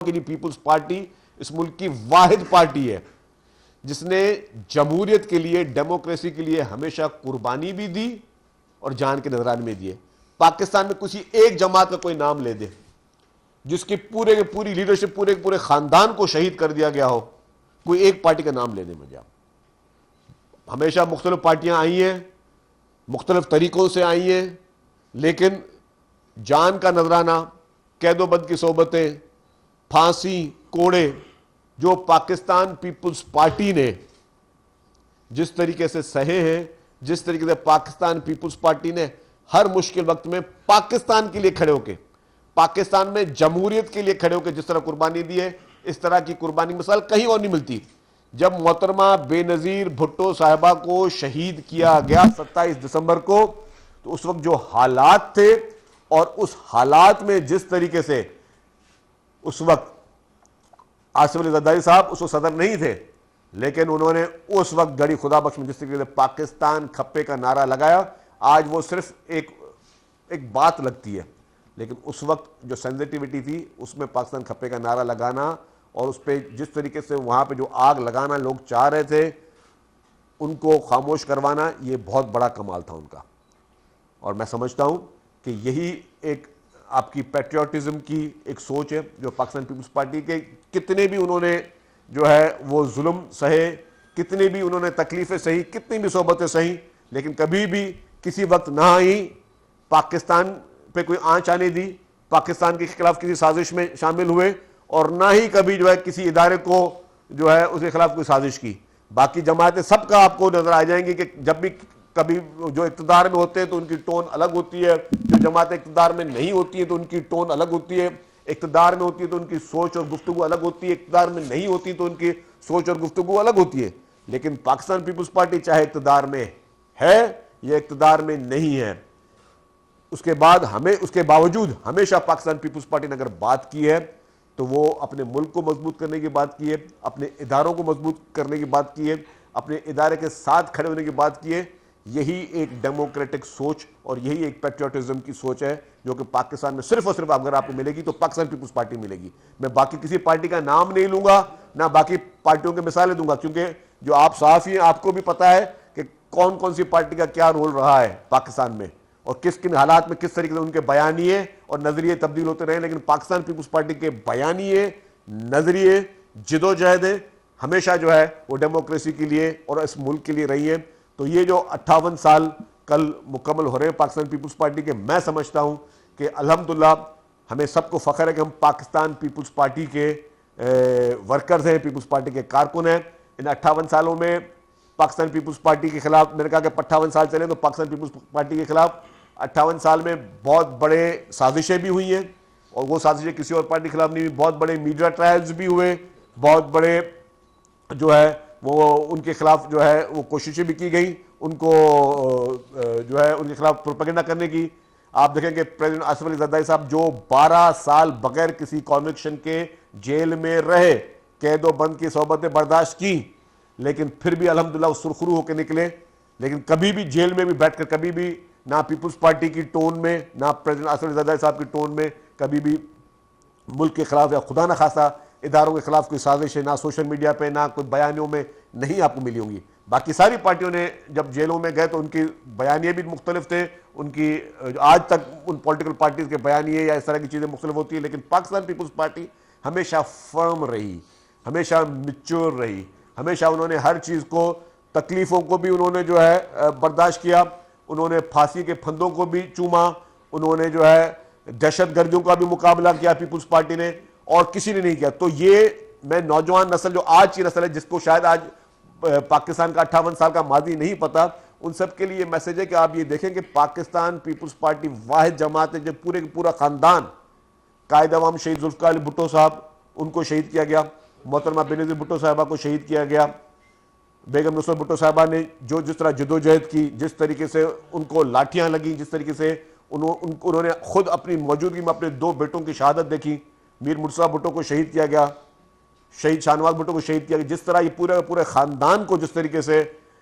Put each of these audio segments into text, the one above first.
के लिए people's party इस मुल्क की वाहिद पार्टी है जिसने जमहूरियत के लिए, डेमोक्रेसी के लिए हमेशा कुर्बानी भी दी और जान के नजराने में दिए। पाकिस्तान में किसी एक जमात का कोई नाम ले दे जिसकी पूरे के पूरी लीडरशिप, पूरे के पूरे खानदान को शहीद कर दिया गया हो, कोई एक पार्टी का नाम लेने मुझे। हमेशा मुख्तलिफ पार्टियां आई हैं, मुख्तलिफ तरीकों से आई हैं, लेकिन जान का नजराना, कैदोबंद की सोबतें, फांसी, कोड़े, जो पाकिस्तान पीपुल्स पार्टी ने जिस तरीके से सहे हैं, जिस तरीके से पाकिस्तान पीपुल्स पार्टी ने हर मुश्किल वक्त में पाकिस्तान के लिए खड़े होकर, पाकिस्तान में जमहूरियत के लिए खड़े होकर जिस तरह कुर्बानी दी है, इस तरह की कुर्बानी मिसाल कहीं और नहीं मिलती। जब मोहतरमा बेनजीर भुट्टो साहिबा को शहीद किया गया 27 दिसंबर को, तो उस वक्त जो हालात थे और उस हालात में जिस तरीके से उस वक्त आसिफ अली जरदारी साहब उस वक्त सदर नहीं थे, लेकिन उन्होंने उस वक्त गड़ी खुदा बख्श में जिस तरीके से पाकिस्तान खप्पे का नारा लगाया, आज वो सिर्फ एक बात लगती है, लेकिन उस वक्त जो सेंसिटिविटी थी उसमें पाकिस्तान खप्पे का नारा लगाना और उस पर जिस तरीके से वहां पे जो आग लगाना लोग चाह रहे थे, उनको खामोश करवाना, ये बहुत बड़ा कमाल था उनका। और मैं समझता हूं कि यही एक आपकी पैट्रियोटिज्म की एक सोच है जो पाकिस्तान पीपुल्स पार्टी के, कितने भी उन्होंने जो है वो जुल्म सहे, कितने भी उन्होंने तकलीफें सही, कितनी भी सोबतें सही, लेकिन कभी भी किसी वक्त ना ही पाकिस्तान पे कोई आंच आने दी, पाकिस्तान के खिलाफ किसी साजिश में शामिल हुए, और ना ही कभी जो है किसी इदारे को जो है उसके खिलाफ कोई साजिश की। बाकी जमातें सबका आपको नजर आ जाएंगी कि जब भी कभी जो इक़्तिदार में होते हैं तो उनकी टोन अलग होती है, जो जमातें इक़्तिदार में नहीं होती है तो उनकी टोन अलग होती है, इक़्तिदार में होती है तो उनकी सोच और गुफ्तगू अलग होती है, इक़्तिदार में नहीं होती तो उनकी सोच और गुफ्तगू अलग होती है। लेकिन पाकिस्तान पीपुल्स पार्टी चाहे इक़्तिदार में है या इक़्तिदार में नहीं है, उसके बाद उसके बावजूद हमेशा पाकिस्तान पीपुल्स पार्टी ने अगर बात की है तो वो अपने मुल्क को मजबूत करने की बात की है, अपने इदारों को मजबूत करने की बात की है, अपने इदारे के साथ खड़े होने की बात की है। यही एक डेमोक्रेटिक सोच और यही एक पैट्रियोटिज्म की सोच है जो कि पाकिस्तान में सिर्फ और सिर्फ अगर आपको मिलेगी तो पाकिस्तान पीपुल्स पार्टी मिलेगी। मैं बाकी किसी पार्टी का नाम नहीं लूंगा, ना बाकी पार्टियों की मिसालें दूंगा, क्योंकि जो आप सहाफी हैं आपको भी पता है कि कौन कौन सी पार्टी का क्या रोल रहा है पाकिस्तान में और किस किन हालात में किस तरीके से उनके बयानिए और नजरिए तब्दील होते रहे। लेकिन पाकिस्तान पीपुल्स पार्टी के बयानिए, नजरिए, जिदोजहदें हमेशा जो है वो डेमोक्रेसी के लिए और इस मुल्क के लिए रही है। तो ये जो 58 साल कल मुकम्मल हो रहे हैं पाकिस्तान पीपुल्स पार्टी के, मैं समझता हूं कि अल्हम्दुलिल्लाह हमें सबको फख्र है कि हम पाकिस्तान पीपुल्स पार्टी के वर्कर्स हैं, पीपुल्स पार्टी के कारकुन हैं। इन 58 सालों में पाकिस्तान पीपुल्स पार्टी के खिलाफ, मैंने कहा कि 58 साल चले तो पाकिस्तान पीपुल्स पार्टी के खिलाफ 58 साल में बहुत बड़े साजिशें भी हुई हैं और वो साजिशें किसी और पार्टी के खिलाफ नहीं हुई। बहुत बड़े मीडिया ट्रायल्स भी हुए, बहुत बड़े जो है वो उनके खिलाफ जो है वो कोशिशें भी की गई, उनको जो है उनके खिलाफ प्रोपेगेंडा करने की। आप देखेंगे प्रेसिडेंट आसिफ अली जरदारी साहब जो 12 साल बगैर किसी कन्विक्शन के जेल में रहे, कैदो बंद की सोबतें बर्दाश्त की, लेकिन फिर भी अल्हम्दुलिल्लाह सुरखरू होकर निकले। लेकिन कभी भी जेल में भी बैठकर कभी भी ना पीपुल्स पार्टी की टोन में, ना प्रेसिडेंट आसिफ अली जरदारी साहब की टोन में कभी भी मुल्क के खिलाफ या खुदा न खासा इदारों के खिलाफ कोई साजिश है, ना सोशल मीडिया पे ना कोई बयानियों में नहीं आपको मिली होंगी। बाकी सारी पार्टियों ने जब जेलों में गए तो उनकी बयानिए भी मुख्तलिफ थे, उनकी आज तक उन पॉलिटिकल पार्टीज के बयानिए या इस तरह की चीज़ें मुख्तलिफ होती है। लेकिन पाकिस्तान पीपुल्स पार्टी हमेशा फर्म रही, हमेशा मिच्योर रही, हमेशा उन्होंने हर चीज़ को, तकलीफ़ों को भी उन्होंने जो है बर्दाश्त किया, उन्होंने फांसी के फंदों को भी चूमा, उन्होंने जो है दहशत गर्दियों का भी मुकाबला किया पीपुल्स पार्टी ने, और किसी ने नहीं किया। तो ये मैं नौजवान नस्ल जो आज की नस्ल है जिसको शायद आज पाकिस्तान का 58 साल का माजी नहीं पता, उन सब के लिए मैसेज है कि आप ये देखें कि पाकिस्तान पीपुल्स पार्टी वाहिद जमात है जब पूरे पूरा खानदान, कायद अवाम शहीद जुल्फ़िकार अली भुट्टो साहब उनको शहीद किया गया, मोहतरमा बेनज़ीर भुट्टो साहिबा को शहीद किया गया, बेगम नुसरत भुट्टो साहिबा ने जो जिस तरह जदोजहद की, जिस तरीके से उनको लाठियां लगी, जिस तरीके से उन्होंने खुद अपनी मौजूदगी में अपने 2 बेटों की शहादत देखी, मीर मुर्तज़ा भुट्टो को शहीद किया गया, शहीद शाहनवाज भुट्टो को शहीद किया गया। जिस तरह ये पूरे ख़ानदान को जिस तरीके से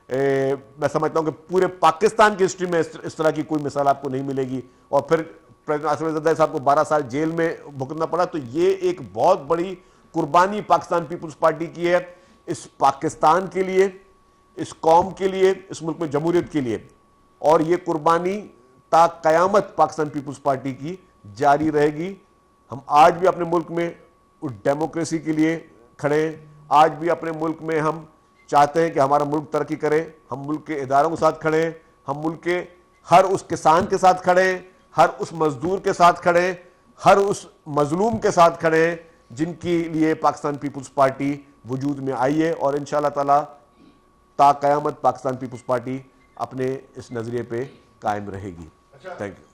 मैं समझता हूँ कि पूरे पाकिस्तान की हिस्ट्री में इस तरह की कोई मिसाल आपको नहीं मिलेगी। और फिर प्रेसिडेंट आसिफ अली ज़रदारी साहब को 12 साल जेल में भुगतना पड़ा। तो ये एक बहुत बड़ी कुर्बानी पाकिस्तान पीपुल्स पार्टी की है इस पाकिस्तान के लिए, इस कौम के लिए, इस मुल्क में जमहूरियत के लिए। और ये कुर्बानी ता कयामत पाकिस्तान पीपुल्स पार्टी की जारी रहेगी। हम आज भी अपने मुल्क में डेमोक्रेसी के लिए खड़े हैं। आज भी अपने मुल्क में हम चाहते हैं कि हमारा मुल्क तरक्की करे। हम मुल्क के इदारों के साथ खड़े हैं, हम मुल्क के हर उस किसान के साथ खड़े हैं, हर उस मजदूर के साथ खड़े हैं, हर उस मजलूम के साथ खड़े हैं जिनके लिए पाकिस्तान पीपुल्स पार्टी वजूद में आई है। और इंशाअल्लाह ताला ता क़यामत पाकिस्तान पीपुल्स पार्टी अपने इस नज़रिए पे कायम रहेगी। Thank you.